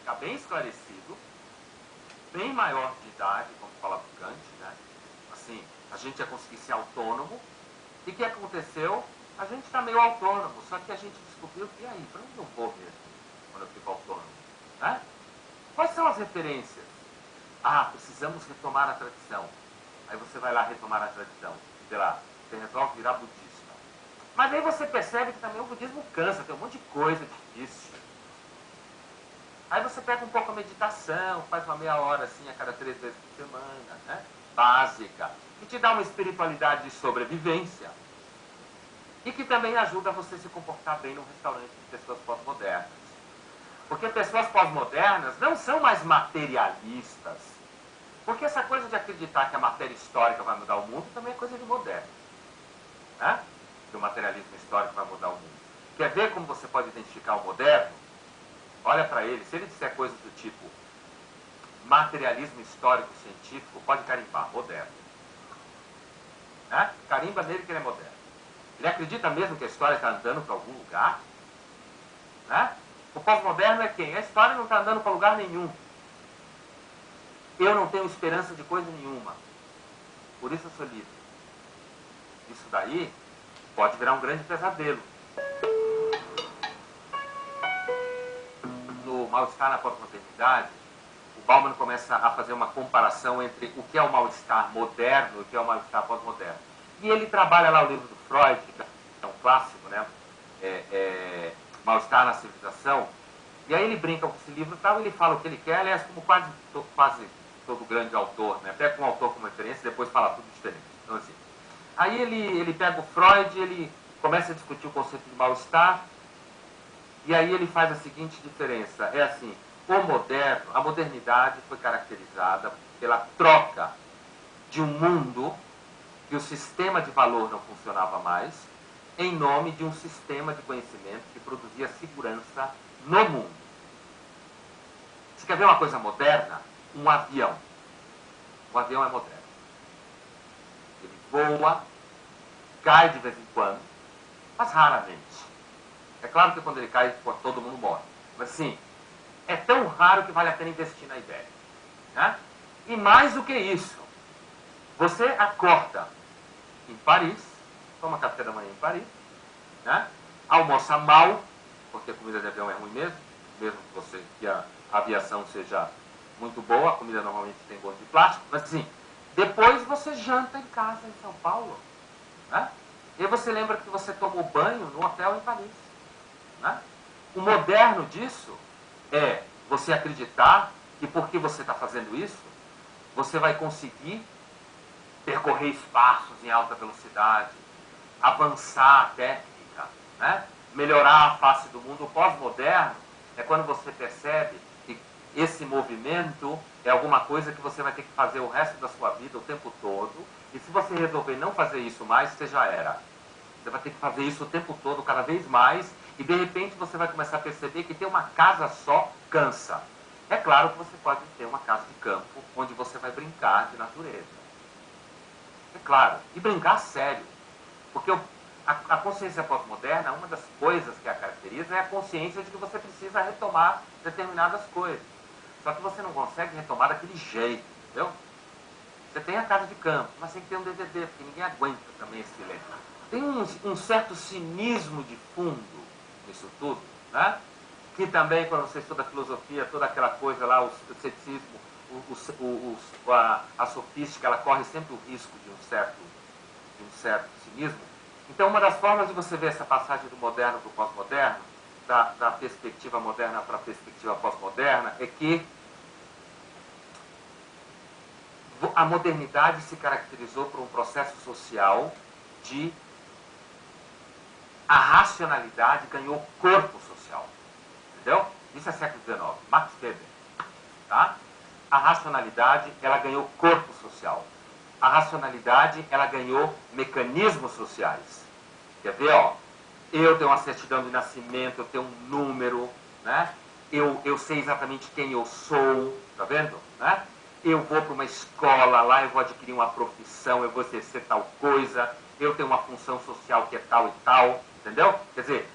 ficar bem esclarecido, bem maior de idade, como falava o Kant, né? Assim, a gente ia conseguir ser autônomo. E o que aconteceu? A gente está meio autônomo, só que a gente descobriu que, e aí, para onde eu vou mesmo, quando eu fico autônomo? Né? Quais são as referências? Ah, precisamos retomar a tradição. Aí você vai lá retomar a tradição. Sei lá, você resolve virar budista. Mas aí você percebe que também o budismo cansa, tem um monte de coisa difícil. Aí você pega um pouco a meditação, faz uma meia hora assim a cada 3 vezes por semana, né? Básica, que te dá uma espiritualidade de sobrevivência e que também ajuda você a se comportar bem num restaurante de pessoas pós-modernas. Porque pessoas pós-modernas não são mais materialistas. Porque essa coisa de acreditar que a matéria histórica vai mudar o mundo também é coisa de moderno. Né? Que o materialismo histórico vai mudar o mundo. Quer ver como você pode identificar o moderno? Olha para ele, se ele disser coisas do tipo materialismo histórico científico, pode carimbar, moderno. Né? Carimba nele que ele é moderno. Ele acredita mesmo que a história está andando para algum lugar? Né? O pós-moderno é quem? A história não está andando para lugar nenhum. Eu não tenho esperança de coisa nenhuma. Por isso eu sou livre. Isso daí pode virar um grande pesadelo. No Mal-Estar na Pós-Modernidade, o Bauman começa a fazer uma comparação entre o que é o mal-estar moderno e o que é o mal-estar pós-moderno. E ele trabalha lá o livro do Freud, que é um clássico, né? Mal-Estar na Civilização. E aí ele brinca com esse livro e tal, ele fala o que ele quer, aliás, como quase todo grande autor, né? Pega um autor como referência e depois fala tudo diferente. Então, assim, aí ele pega o Freud, ele começa a discutir o conceito de mal-estar, e aí ele faz a seguinte diferença, é assim, o moderno, a modernidade foi caracterizada pela troca de um mundo que o sistema de valor não funcionava mais, em nome de um sistema de conhecimento que produzia segurança no mundo. Você quer ver uma coisa moderna? Um avião. O avião é moderno. Ele voa, cai de vez em quando, mas raramente. É claro que quando ele cai, todo mundo morre. Mas assim, é tão raro que vale a pena investir na ideia. Né? E mais do que isso, você acorda em Paris, toma café da manhã em Paris, né? Almoça mal, porque a comida de avião é ruim mesmo que a aviação seja muito boa, a comida normalmente tem gosto de plástico, mas assim, depois você janta em casa em São Paulo. Né? E aí você lembra que você tomou banho no hotel em Paris. Né? O moderno disso é você acreditar que porque você está fazendo isso, você vai conseguir percorrer espaços em alta velocidade, avançar a técnica, né? Melhorar a face do mundo. O pós-moderno é quando você percebe que esse movimento é alguma coisa que você vai ter que fazer o resto da sua vida, o tempo todo, e se você resolver não fazer isso mais, você já era. Você vai ter que fazer isso o tempo todo, cada vez mais, e de repente você vai começar a perceber que ter uma casa só cansa. É claro que você pode ter uma casa de campo, onde você vai brincar de natureza. É claro, e brincar sério. Porque a consciência pós-moderna, uma das coisas que a caracteriza é a consciência de que você precisa retomar determinadas coisas. Só que você não consegue retomar daquele jeito, entendeu? Você tem a casa de campo, mas tem que ter um DVD, porque ninguém aguenta também esse silêncio. Tem um certo cinismo de fundo nisso tudo, né? Que também, quando você estuda filosofia, toda aquela coisa lá, o ceticismo, a sofística, ela corre sempre o risco de um certo cinismo. Então, uma das formas de você ver essa passagem do moderno para o pós-moderno, da perspectiva moderna para a perspectiva pós-moderna, é que a modernidade se caracterizou por um processo social de a racionalidade ganhou corpo social. Entendeu? Isso é século XIX. Max Weber. Tá? A racionalidade, ela ganhou corpo social. A racionalidade, ela ganhou mecanismos sociais. Quer ver, ó? Eu tenho uma certidão de nascimento, eu tenho um número, né? Eu sei exatamente quem eu sou, tá vendo? Né? Eu vou para uma escola, lá eu vou adquirir uma profissão, eu vou exercer tal coisa, eu tenho uma função social que é tal e tal, entendeu? Quer dizer,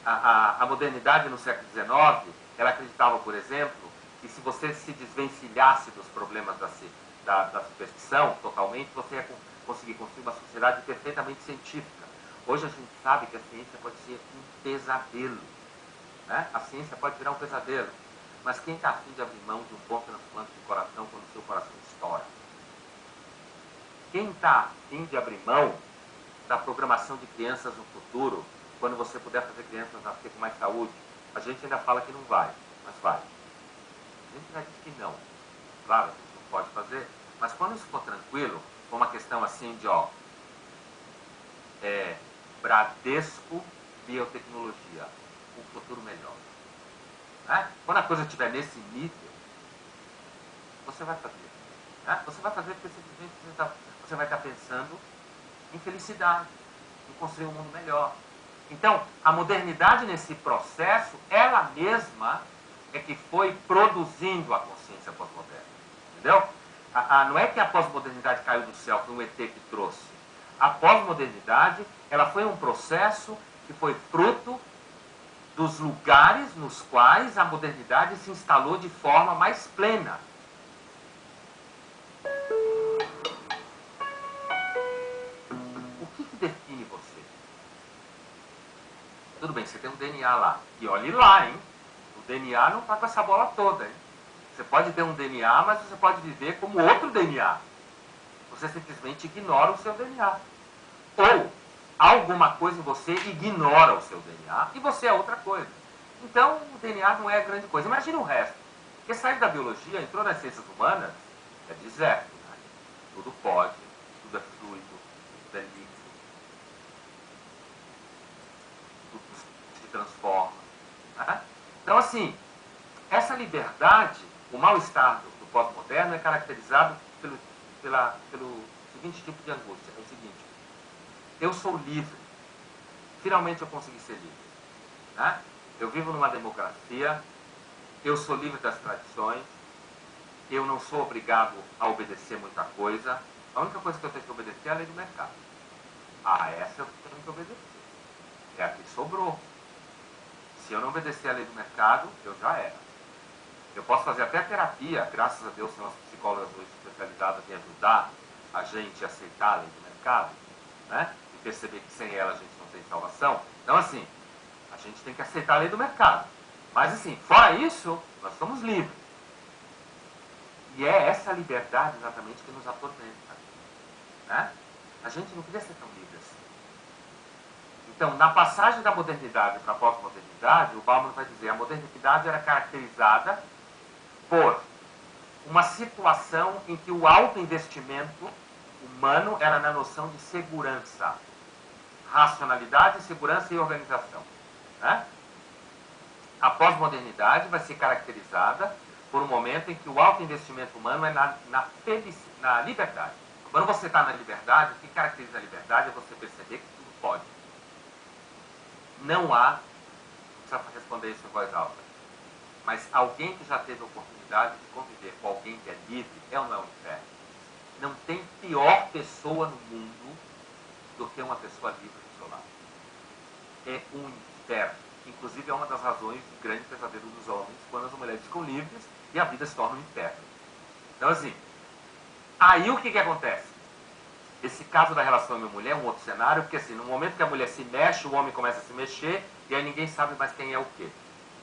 A modernidade no século XIX, ela acreditava, por exemplo, que se você se desvencilhasse dos problemas da superstição totalmente, você ia conseguir construir uma sociedade perfeitamente científica. Hoje a gente sabe que a ciência pode ser um pesadelo. Né? A ciência pode virar um pesadelo. Mas quem está afim de abrir mão de um bom transplante de coração quando o seu coração estoura? Quem está afim de abrir mão da programação de crianças no futuro, quando você puder fazer crianças nascer com mais saúde? A gente ainda fala que não vai, mas vai. A gente já diz que não. Claro, a gente não pode fazer, mas quando isso for tranquilo, for uma questão assim de, Bradesco Biotecnologia, um futuro melhor. Né? Quando a coisa estiver nesse nível, você vai fazer. Né? Você vai fazer porque simplesmente você vai estar pensando em felicidade, em construir um mundo melhor. Então, a modernidade nesse processo, ela mesma é que foi produzindo a consciência pós-moderna. Entendeu? Não é que a pós-modernidade caiu do céu, foi um ET que trouxe. A pós-modernidade, ela foi um processo que foi fruto dos lugares nos quais a modernidade se instalou de forma mais plena. O que define você? Tudo bem, você tem um DNA lá. E olhe lá, hein? O DNA não está com essa bola toda, hein? Você pode ter um DNA, mas você pode viver como outro DNA. Você simplesmente ignora o seu DNA. Ou alguma coisa em você ignora o seu DNA e você é outra coisa. Então, o DNA não é grande coisa. Imagina o resto. Porque saiu da biologia, entrou nas ciências humanas, é deserto. Né? Tudo pode, tudo é fluido, tudo é líquido. Tudo se transforma. Né? Então, assim, essa liberdade, o mal-estar do pós-moderno é caracterizado pelo seguinte tipo de angústia. É o seguinte: eu sou livre. Finalmente eu consegui ser livre. Né? Eu vivo numa democracia, eu sou livre das tradições, eu não sou obrigado a obedecer muita coisa. A única coisa que eu tenho que obedecer é a lei do mercado. Essa eu tenho que obedecer. É a que sobrou. Se eu não obedecer a lei do mercado, eu já era. Eu posso fazer até terapia, graças a Deus tem umas psicólogas hoje especializadas em ajudar a gente a aceitar a lei do mercado, né? E perceber que sem ela a gente não tem salvação. Então, assim, a gente tem que aceitar a lei do mercado. Mas, assim, fora isso, nós somos livres. E é essa liberdade exatamente que nos atormenta. Né? A gente não queria ser tão livre assim. Então, na passagem da modernidade para a pós-modernidade, o Bauman vai dizer que a modernidade era caracterizada por uma situação em que o alto investimento humano era na noção de segurança, racionalidade, segurança e organização. Né? A pós-modernidade vai ser caracterizada por um momento em que o alto investimento humano é na liberdade. Quando você está na liberdade, o que caracteriza a liberdade é você perceber que tudo pode. Não há, não precisa responder isso em voz alta, mas alguém que já teve a oportunidade de conviver com alguém que é livre, é ou não é um inferno? Não tem pior pessoa no mundo do que uma pessoa livre do seu lado. É um inferno. Inclusive é uma das razões do grande pesadelo dos homens, quando as mulheres ficam livres e a vida se torna um inferno. Então, assim, aí o que acontece? Esse caso da relação homem-mulher é um outro cenário, porque assim, no momento que a mulher se mexe, o homem começa a se mexer, e aí ninguém sabe mais quem é o quê.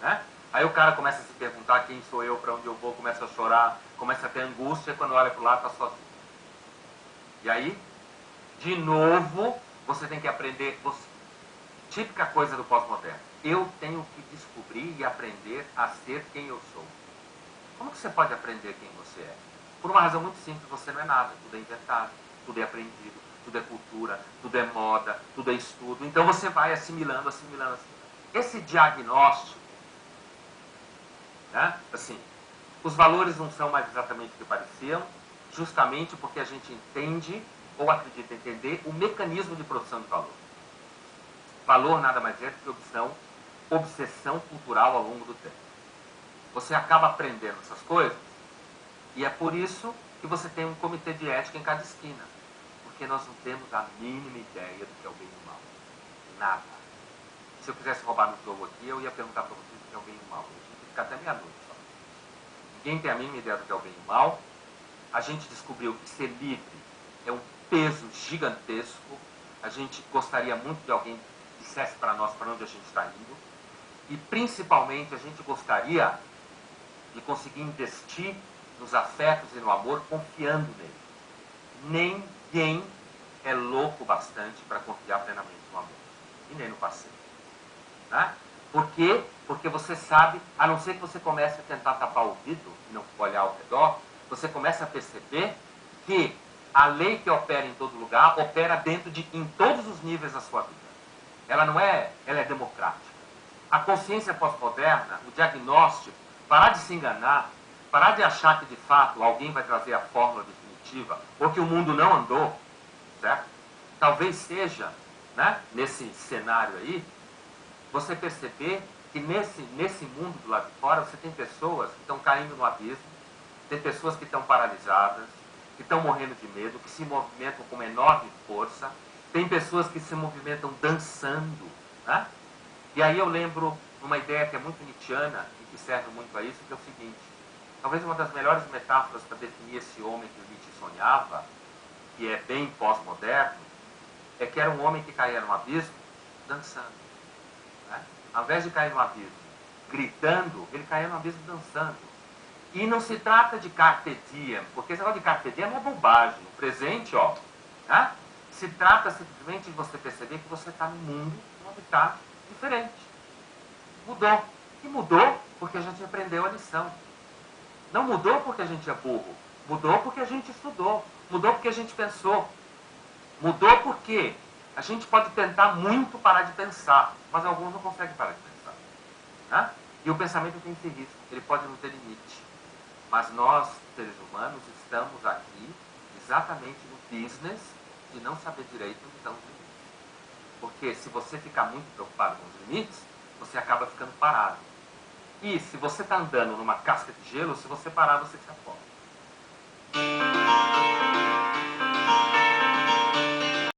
Né? Aí o cara começa a se perguntar quem sou eu, para onde eu vou, começa a chorar, começa a ter angústia, quando olha para o lado está sozinho. E aí, de novo, você tem que aprender, típica coisa do pós-moderno, eu tenho que descobrir e aprender a ser quem eu sou. Como que você pode aprender quem você é? Por uma razão muito simples, você não é nada, tudo é inventado, tudo é aprendido, tudo é cultura, tudo é moda, tudo é estudo. Então você vai assimilando. Esse diagnóstico, né? Assim, os valores não são mais exatamente o que pareciam, justamente porque a gente entende, ou acredita entender, o mecanismo de produção de valor. Valor nada mais é do que obsessão cultural ao longo do tempo. Você acaba aprendendo essas coisas, e é por isso que você tem um comitê de ética em cada esquina. Porque nós não temos a mínima ideia do que é o bem e o mal. Nada. se eu quisesse roubar no jogo aqui, eu ia perguntar para vocês o que é o bem e o mal. A gente ia ficar até meia-noite só. Ninguém tem a mínima ideia do que é o bem e o mal. A gente descobriu que ser livre é um peso gigantesco. A gente gostaria muito de alguém que dissesse para nós para onde a gente está indo. E, principalmente, a gente gostaria de conseguir investir nos afetos e no amor confiando nele. Ninguém é louco bastante para confiar plenamente no amor. E nem no parceiro. Né? Por quê? Porque você sabe, a não ser que você comece a tentar tapar o ouvido e não olhar ao redor, você começa a perceber que a lei que opera em todo lugar opera em todos os níveis da sua vida. Ela é democrática. A consciência pós-moderna, o diagnóstico, parar de se enganar, parar de achar que de fato alguém vai trazer a fórmula definitiva, ou que o mundo não andou, certo? Talvez seja, né, nesse cenário aí, você perceber que nesse mundo do lado de fora, você tem pessoas que estão caindo no abismo, tem pessoas que estão paralisadas, que estão morrendo de medo, que se movimentam com uma enorme força, tem pessoas que se movimentam dançando, né? E aí eu lembro uma ideia que é muito nietzschiana e que serve muito a isso, que é o seguinte: talvez uma das melhores metáforas para definir esse homem que o Nietzsche sonhava, que é bem pós-moderno, é que era um homem que caía no abismo dançando. Né? Ao invés de cair no abismo gritando, ele caía no abismo dançando. E não se trata de carpe diem, porque esse negócio de carpe diem é bobagem. O presente, ó, né? Se trata simplesmente de você perceber que você está no mundo, num habitat diferente. Mudou. E mudou porque a gente aprendeu a lição. Não mudou porque a gente é burro. Mudou porque a gente estudou. Mudou porque a gente pensou. Mudou porque a gente pode tentar muito parar de pensar, mas alguns não conseguem parar de pensar. Né? E o pensamento tem esse risco. Ele pode não ter limite. Mas nós, seres humanos, estamos aqui exatamente no business de não saber direito onde estão os limites. Porque se você ficar muito preocupado com os limites, você acaba ficando parado. E se você está andando numa casca de gelo, se você parar, você se afoga.